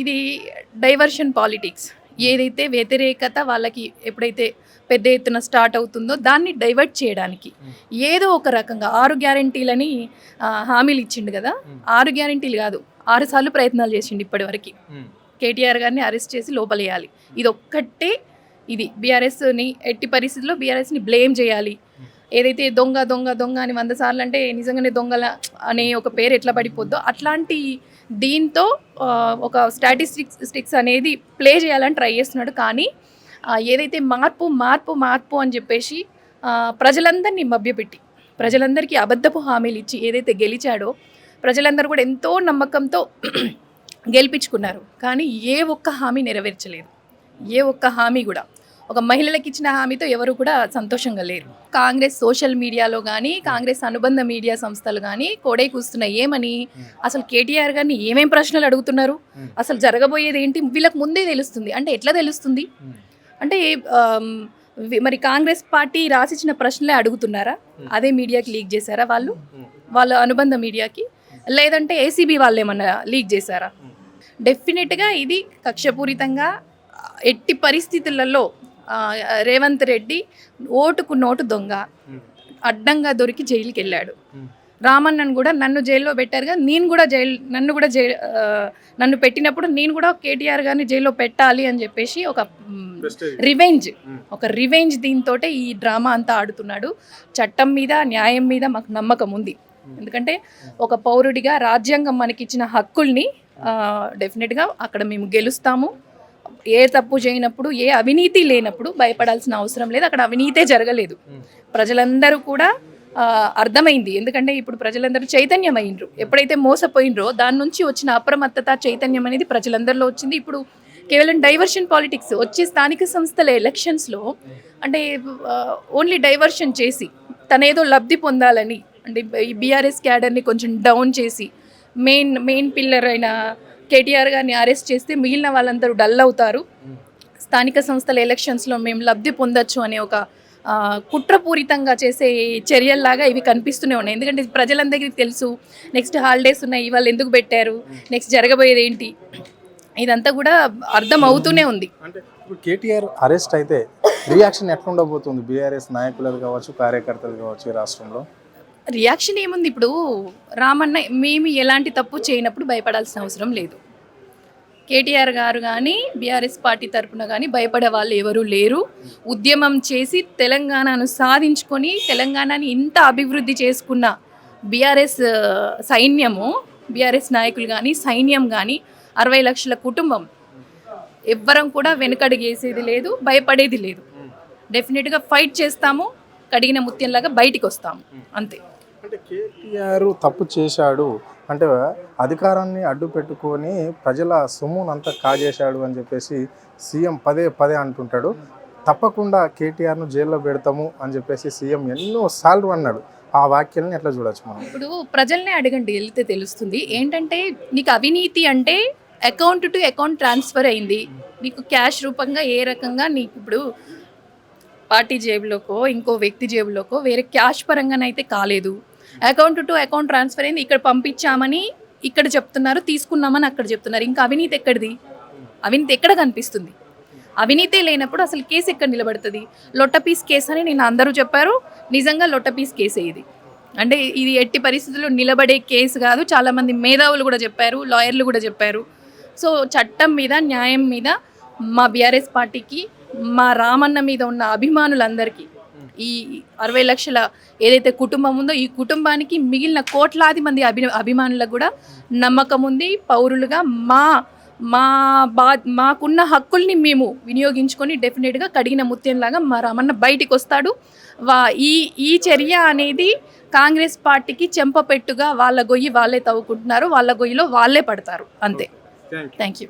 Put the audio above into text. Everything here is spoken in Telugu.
ఇది డైవర్షన్ పాలిటిక్స్. ఏదైతే వ్యతిరేకత వాళ్ళకి ఎప్పుడైతే పెద్ద ఎత్తున స్టార్ట్ అవుతుందో దాన్ని డైవర్ట్ చేయడానికి ఏదో ఒక రకంగా 6 గ్యారంటీలని హామీలు ఇచ్చిండు కదా. 6 గ్యారంటీలు కాదు, 6 సార్లు ప్రయత్నాలు చేసిండు ఇప్పటివరకు. కేటీఆర్ గారిని అరెస్ట్ చేసి లోపలేయాలి. ఇది ఒక్కటే. ఇది బీఆర్ఎస్ని ఎట్టి పరిస్థితుల్లో బీఆర్ఎస్ని బ్లేమ్ చేయాలి. ఏదైతే దొంగ దొంగ దొంగ అని 100 సార్లు అంటే నిజంగానే దొంగల అనే ఒక పేరు ఎట్లా పడిపోద్దో అట్లాంటి దీంతో ఒక స్టాటిస్టిక్స్ అనేది ప్లే చేయాలని ట్రై చేస్తున్నాడు. కానీ ఏదైతే మార్పు మార్పు మార్పు అని చెప్పేసి ప్రజలందరినీ మభ్యపెట్టి ప్రజలందరికీ అబద్ధపు హామీలు ఇచ్చి ఏదైతే గెలిచాడో ప్రజలందరూ కూడా ఎంతో నమ్మకంతో గెలిపించుకున్నారు. కానీ ఏ ఒక్క హామీ నెరవేర్చలేదు. ఏ ఒక్క హామీ కూడా ఒక మహిళలకు ఇచ్చిన హామీతో ఎవరు కూడా సంతోషంగా లేరు. కాంగ్రెస్ సోషల్ మీడియాలో కానీ కాంగ్రెస్ అనుబంధ మీడియా సంస్థలు కానీ కోడై కూస్తున్నాయి. ఏమని అసలు కేటీఆర్ గారిని ఏమేం ప్రశ్నలు అడుగుతున్నారు, అసలు జరగబోయేది ఏంటి వీళ్ళకి ముందే తెలుస్తుంది. అంటే ఎట్లా తెలుస్తుంది అంటే మరి కాంగ్రెస్ పార్టీ రాసిచ్చిన ప్రశ్నలే అడుగుతున్నారా? అదే మీడియాకి లీక్ చేశారా వాళ్ళ అనుబంధ మీడియాకి? లేదంటే ఏసీబీ వాళ్ళు ఏమన్నా లీక్ చేశారా? డెఫినెట్గా ఇది కక్షపూరితంగా ఎట్టి పరిస్థితులలో రేవంత్ రెడ్డి ఓటుకు నోటు దొంగ అడ్డంగా దొరికి జైలుకి వెళ్ళాడు. రామన్నను కూడా నన్ను జైల్లో పెట్టారుగా, నన్ను పెట్టినప్పుడు నేను కూడా కేటీఆర్ గారిని జైల్లో పెట్టాలి అని చెప్పేసి ఒక రివెంజ్ దీంతో ఈ డ్రామా అంతా ఆడుతున్నాడు. చట్టం మీద న్యాయం మీద మాకు నమ్మకం ఉంది. ఎందుకంటే ఒక పౌరుడిగా రాజ్యాంగం మనకిచ్చిన హక్కుల్ని డెఫినెట్గా అక్కడ మేము గెలుస్తాము. ఏ తప్పు చేయనప్పుడు ఏ అవినీతి లేనప్పుడు భయపడాల్సిన అవసరం లేదు. అక్కడ అవినీతే జరగలేదు. ప్రజలందరూ కూడా అర్థమైంది. ఎందుకంటే ఇప్పుడు ప్రజలందరూ చైతన్యమైనరు. ఎప్పుడైతే మోసపోయినరో దాని నుంచి వచ్చిన అప్రమత్తత చైతన్యం అనేది ప్రజలందరిలో వచ్చింది. ఇప్పుడు కేవలం డైవర్షన్ పాలిటిక్స్ వచ్చే స్థానిక సంస్థల ఎలక్షన్స్లో అంటే ఓన్లీ డైవర్షన్ చేసి తనేదో లబ్ధి పొందాలని అంటే ఈ బీఆర్ఎస్ క్యాడర్ని కొంచెం డౌన్ చేసి మెయిన్ పిల్లర్ అయిన కేటీఆర్ గారిని అరెస్ట్ చేస్తే మిగిలిన వాళ్ళందరూ డల్ అవుతారు. స్థానిక సంస్థల ఎలక్షన్స్లో మేము లబ్ధి పొందొచ్చు అనే ఒక కుట్రపూరితంగా చేసే చర్యల్లాగా ఇవి కనిపిస్తూనే ఉన్నాయి. ఎందుకంటే ప్రజలందరికీ తెలుసు నెక్స్ట్ హాలిడేస్ ఉన్నాయి, వాళ్ళు ఎందుకు పెట్టారు, నెక్స్ట్ జరగబోయేది ఏంటి, ఇదంతా కూడా అర్థం అవుతూనే ఉంది. అంటే ఇప్పుడు కేటీఆర్ అరెస్ట్ అయితే రియాక్షన్ ఎట్లా ఉండబోతుంది బీఆర్ఎస్ నాయకులు కావచ్చు, కార్యకర్తలు కావచ్చు రాష్ట్రంలో? రియాక్షన్ ఏముంది? ఇప్పుడు రామన్న మేము ఎలాంటి తప్పు చేయనప్పుడు భయపడాల్సిన అవసరం లేదు. కేటీఆర్ గారు కానీ బీఆర్ఎస్ పార్టీ తరఫున కానీ భయపడే వాళ్ళు ఎవరూ లేరు. ఉద్యమం చేసి తెలంగాణను సాధించుకొని తెలంగాణని ఇంత అభివృద్ధి చేసుకున్న బీఆర్ఎస్ సైన్యము, బీఆర్ఎస్ నాయకులు కానీ సైన్యం కానీ 60 లక్షల కుటుంబం ఎవ్వరం కూడా వెనుకడుగేసేది లేదు, భయపడేది లేదు. డెఫినెట్గా ఫైట్ చేస్తాము, కడిగిన ముత్యంలాగా బయటికి వస్తాము, అంతే. అంటే కేటీఆర్ తప్పు చేశాడు అంటే అధికారాన్ని అడ్డు పెట్టుకొని ప్రజల సొమ్మునంతా కాజేశాడు అని చెప్పేసి సీఎం పదే అంటుంటాడు. తప్పకుండా కేటీఆర్ను జైల్లో పెడతాము అని చెప్పేసి సీఎం ఎన్నోసార్లు అన్నాడు. ఆ వాక్యాలను ఎట్లా చూడొచ్చు మనం? ఇప్పుడు ప్రజల్నే అడగండి, వెళ్తే తెలుస్తుంది. ఏంటంటే నీకు అవినీతి అంటే అకౌంట్ టు అకౌంట్ ట్రాన్స్ఫర్ అయింది, నీకు క్యాష్ రూపంగా ఏ రకంగా నీకు ఇప్పుడు పార్టీ జేబులోకో ఇంకో వ్యక్తి జేబులోకో వేరే క్యాష్ పరంగానైతే కాలేదు. అకౌంట్ టు అకౌంట్ ట్రాన్స్ఫర్ అయింది, ఇక్కడ పంపించామని ఇక్కడ చెప్తున్నారు, తీసుకున్నామని అక్కడ చెప్తున్నారు. ఇంకా అవినీతి ఎక్కడిది? అవినీతి ఎక్కడ కనిపిస్తుంది? అవినీతే లేనప్పుడు అసలు కేసు ఎక్కడ నిలబడుతుంది? లొట్టపీస్ కేసు అని నేను అందరూ చెప్పారు. నిజంగా లొట్టపీస్ కేసే ఇది. అంటే ఇది ఎట్టి పరిస్థితుల్లో నిలబడే కేసు కాదు. చాలామంది మేధావులు కూడా చెప్పారు, లాయర్లు కూడా చెప్పారు. సో చట్టం మీద న్యాయం మీద మా బీఆర్ఎస్ పార్టీకి మా రామన్న మీద ఉన్న అభిమానులందరికీ ఈ 60 లక్షల ఏదైతే కుటుంబం ఉందో ఈ కుటుంబానికి మిగిలిన కోట్లాది మంది అభిమానులకు కూడా నమ్మకం ఉంది. పౌరులుగా మాకున్న హక్కుల్ని మేము వినియోగించుకొని డెఫినెట్గా కడిగిన ముత్యంలాగా మా రామన్న బయటికి వస్తాడు. ఈ చర్య అనేది కాంగ్రెస్ పార్టీకి చెంపపెట్టుగా వాళ్ళ గొయ్యి వాళ్ళే తవ్వుకుంటున్నారు, వాళ్ళ గొయ్యిలో వాళ్ళే పడతారు, అంతే. Thank you.